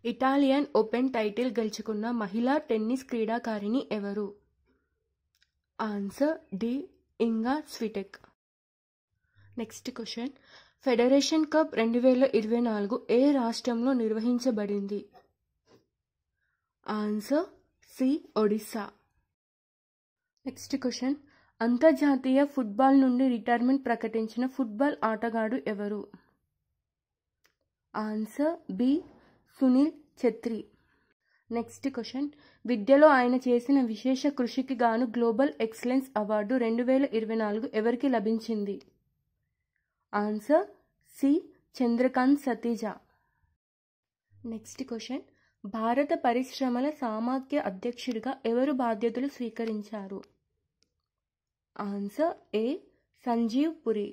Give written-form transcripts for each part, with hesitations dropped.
Italian open title గెలుచుకున్న మహిళా tennis క్రీడాకారిణి ఎవరు? Answer D. Iga Swiatek. Next question. Federation cup 2024 ఏ రాష్ట్రంలో నిర్వహించబడింది? Answer C. Odisha. Next question. అంతర్జాతీయ ఫుట్బాల్ నుండి రిటైర్మెంట్ ప్రకటించిన ఫుట్బాల్ ఆటగాడు ఎవరు? Answer B. Sunil Chhetri. Next question. విద్యలో ఆయన చేసిన విశేష కృషికి గాను గ్లోబల్ ఎక్సలెన్స్ అవార్డు 2024 ఎవరికి లభించింది? Answer C. Chandrakant Satija. Next question. భారత పరిశ్రమల సమాఖ్య అధ్యక్షుడిగా ఎవరు బాధ్యతలు స్వీకరించారు? Answer A. Sanjeev Puri.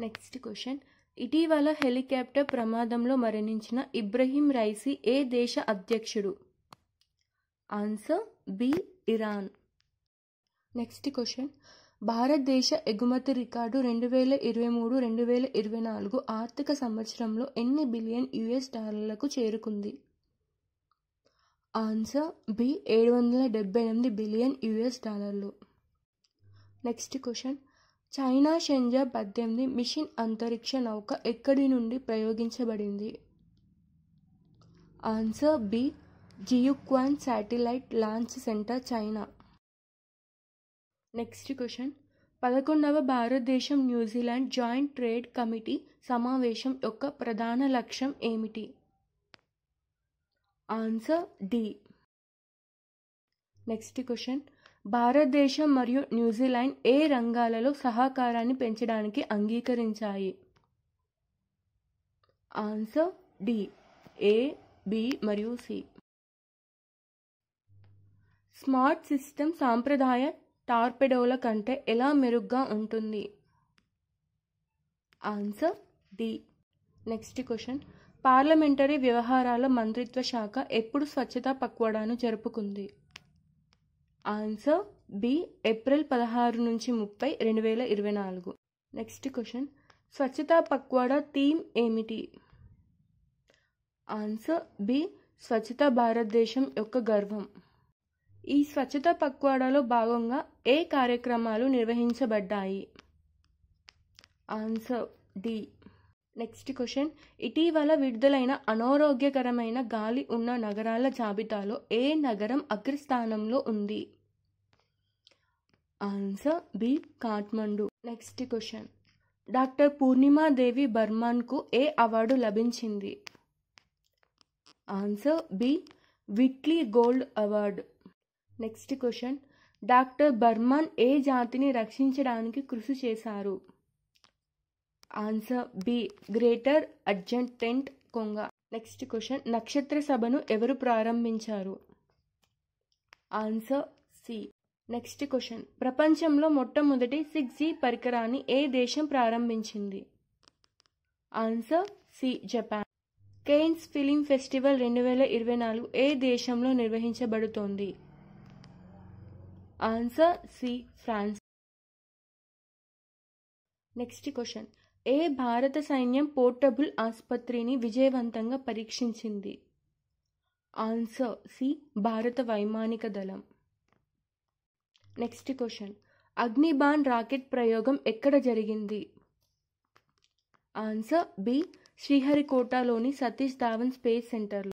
Next question. ఇటీవల హెలికాప్టర్ ప్రమాదంలో మరణించిన ఇబ్రహీం రైసీ ఏ దేశ అధ్యక్షుడు? Answer B. Iran. Next question. భారతదేశ ఎగుమతి రికార్డు 2023-2024 ఆర్థిక సంవత్సరంలో ఎన్ని బిలియన్ US డాలర్లకు చేరుకుంది? Answer B. 778 బిలియన్ US డాలర్లు. Next question. China Shenzhou 18 mission అంతరిక్ష నౌక ఎక్కడి నుండి ప్రయోగించబడింది? Answer B. Jiuquan satellite launch centre, China. Next question. 11వ భారతదేశం న్యూజిలాండ్ జాయింట్ ట్రేడ్ కమిటీ సమావేశం యొక్క ప్రధాన లక్ష్యం ఏమిటి? Answer D. Next question. భారతదేశం మరియు న్యూజిలాండ్ ఏ రంగాలలో సహకారాన్ని పెంచడానికి అంగీకరించాయి? Answer D. ఏ, బి మరియు సి. స్మార్ట్ సిస్టమ్ సాంప్రదాయ టార్పెడోల కంటే ఎలా మెరుగ్గా ఉంటుంది? Answer D. Next question. Parliamentary వ్యవహారాల మంత్రిత్వ శాఖ ఎప్పుడు స్వచ్ఛతా పక్వాడాను జరుపుకుంది? Answer B. ఏప్రిల్ 16 నుంచి 30, 2024. Next question. Swachhata Pakhwada theme ఏమిటి? Answer B. స్వచ్ఛత భారతదేశం యొక్క గర్వం. ఈ స్వచ్ఛతా పక్వాడాలో భాగంగా ఏ కార్యక్రమాలు నిర్వహించబడ్డాయి? Answer D. Next question. ఇటీవల విడుదలైన అనారోగ్యకరమైన గాలి ఉన్న నగరాల జాబితాలో ఏ నగరం అగ్రస్థానంలో ఉంది? Answer B. Kathmandu. Next question. Doctor Purnima Devi బర్మన్కు ఏ అవార్డు లభించింది? Answer B. Whitley gold award. Next question. Doctor Barman ఏ జాతిని రక్షించడానికి కృషి చేశారు? Answer B. గ్రేటర్ అర్జెంటెంట్ కొంగ. Next question. నక్షత్ర సభను ఎవరు ప్రారంభించారు? Answer C. Next question. ప్రపంచంలో మొట్టమొదటి 6G పరికరాన్ని ఏ దేశం ప్రారంభించింది? Answer C. Japan. Cannes film festival 2024 ఏ దేశంలో నిర్వహించబడుతోంది? Answer C. France. Next question. ఏ భారత సైన్యం పోర్టబుల్ ఆసుపత్రిని విజయవంతంగా పరీక్షించింది? Answer C. భారత వైమానిక దళం. Next question. అగ్నిబాణ్ రాకెట్ ప్రయోగం ఎక్కడ జరిగింది? Answer B. శ్రీహరికోటలోని సతీష్ ధావన్ స్పేస్ సెంటర్లో.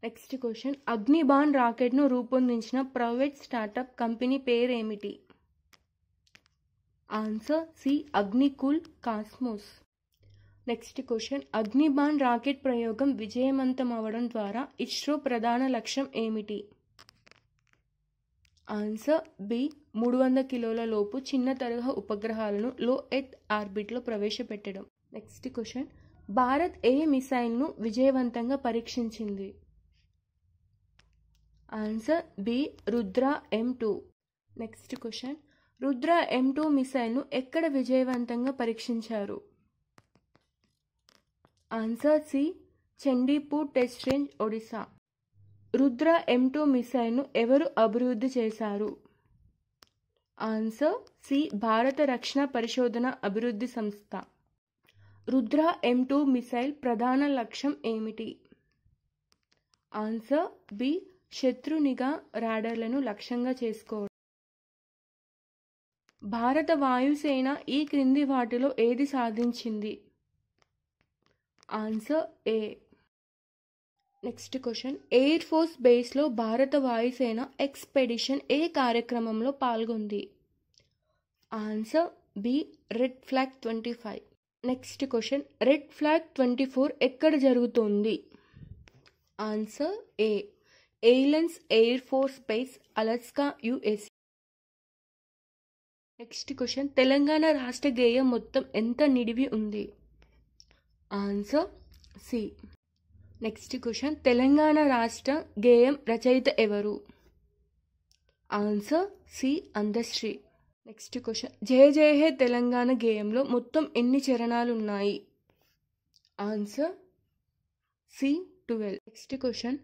Next question. అగ్నిబాణ్ రాకెట్ను రూపొందించిన ప్రైవేట్ స్టార్టప్ కంపెనీ పేరేమిటి? Answer C. Agnikul Cosmos. Next question. Agnibaan rocket ప్రయోగం విజయవంతమవడం ద్వారా ఇస్రో ప్రధాన లక్ష్యం ఏమిటి? Answer B. 300 కిలోల లోపు చిన్న తరహా ఉపగ్రహాలను లో ఎర్త్ ఆర్బిట్లో ప్రవేశపెట్టడం. Next question. భారత్ ఏ మిసైల్ను విజయవంతంగా పరీక్షించింది? Answer B. Rudra M2. Next question. Rudra M2 మిసైల్ను ఎక్కడ విజయవంతంగా పరీక్షించారు? Answer C. Chandipur test range, Odisha. Rudra M2 మిసైల్ను ఎవరు అభివృద్ధి చేశారు? Answer C. భారత రక్షణ పరిశోధన అభివృద్ధి సంస్థ. రుద్ర M2 మిసైల్ ప్రధాన లక్ష్యం ఏమిటి? ఆన్సర్ బి శత్రునిఘా రాడార్లను లక్ష్యంగా చేసుకోవడం. భారత వాయుసేన ఈ క్రింది వాటిలో ఏది సాధించింది? Answer A. Next question, air force బేస్లో భారత వాయుసేన ఎక్స్పెడిషన్ ఏ కార్యక్రమంలో పాల్గొంది? Answer B red flag 25. Next question, red flag 24 ఎక్కడ జరుగుతోంది? ఆన్సర్ ఏ ఎయిలెన్స్ air force base, Alaska, US. Next question, Telangana రాష్ట్ర గేయం మొత్తం ఎంత నిడివి ఉంది? Answer C. Next question, Telangana రాష్ట్ర గేయం రచయిత ఎవరు? Answer C Andesri. Next question, Jaya Jaya He Telangana గేయంలో మొత్తం ఎన్ని చరణాలు ఉన్నాయి? Answer C 12. Next question,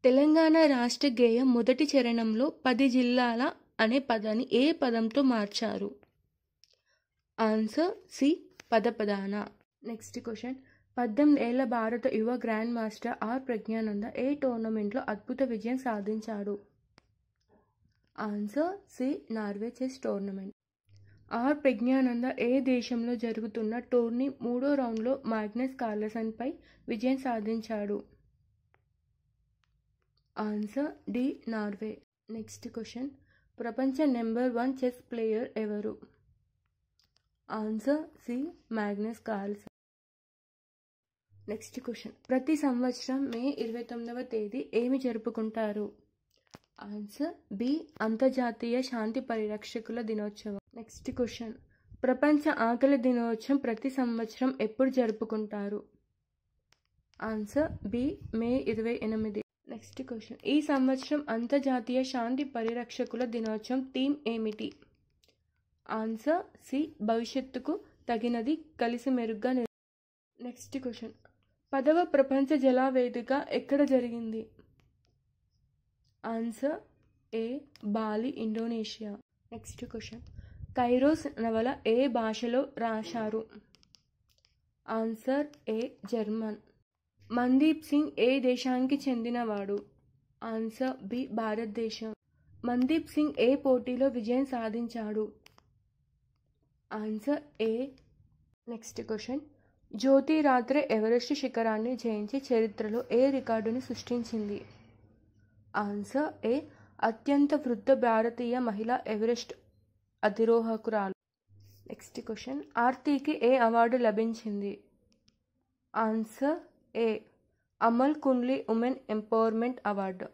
Telangana రాష్ట్ర గేయం మొదటి చరణంలో 10 జిల్లాల అనే పదాన్ని ఏ పదంతో మార్చారు? ఆన్సర్ సి పదపదాన. నెక్స్ట్ క్వశ్చన్, 18 ఏళ్ల భారత యువ గ్రాండ్ మాస్టర్ ఆర్ ప్రజ్ఞానంద ఏ టోర్నమెంట్లో అద్భుత విజయం సాధించాడు? Answer C Norway chess tournament. R Praggnanandhaa ఏ దేశంలో జరుగుతున్న టోర్నీ 3వ రౌండ్లో మాగ్నస్ కార్ల్సన్పై విజయం సాధించాడు? Answer D Norway. Next question, ప్రపంచ నెంబర్ 1 చెస్ ప్లేయర్ ఎవరు? Answer C Magnus Carlsen. Next question, ప్రతి సంవత్సరం మే 29వ తేదీ ఏమి జరుపుకుంటారు? ఆన్సర్ బి అంతర్జాతీయ శాంతి పరిరక్షకుల దినోత్సవం. నెక్స్ట్ క్వశ్చన్, ప్రపంచ ఆకలి దినోత్సవం ప్రతి సంవత్సరం ఎప్పుడు జరుపుకుంటారు? ఆన్సర్ బి మే 28. నెక్స్ట్ క్వశ్చన్, ఈ సంవత్సరం అంతర్జాతీయ శాంతి పరిరక్షకుల దినోత్సవం థీమ్ ఏమిటి? ఆన్సర్ సి భవిష్యత్తుకు తగినది కలిసి మెరుగ్గా. నెక్స్ట్ క్వశ్చన్, 10వ ప్రపంచ జల వేదిక ఎక్కడ జరిగింది? Answer A Bali, Indonesia. Next question, Kairos నవల ఏ భాషలో రాశారు? Answer A German. Mandeep Singh ఏ దేశానికి చెందినవాడు? ఆన్సర్ బి భారతదేశం. మందీప్ సింగ్ ఏ పోటీలో విజయం సాధించాడు? Answer A. నెక్స్ట్ క్వశ్చన్, జ్యోతి రాత్రే ఎవరెస్ట్ శిఖరాన్ని జయించి చరిత్రలో ఏ రికార్డుని సృష్టించింది? ఆన్సర్ ఏ అత్యంత వృద్ధ భారతీయ మహిళ ఎవరెస్ట్ అధిరోహకురాలు. నెక్స్ట్ క్వశ్చన్, ఆర్తికి ఏ అవార్డు లభించింది? ఆన్సర్ ఏ అమల్ కుండ్లీ ఉమెన్ ఎంపవర్మెంట్ అవార్డు.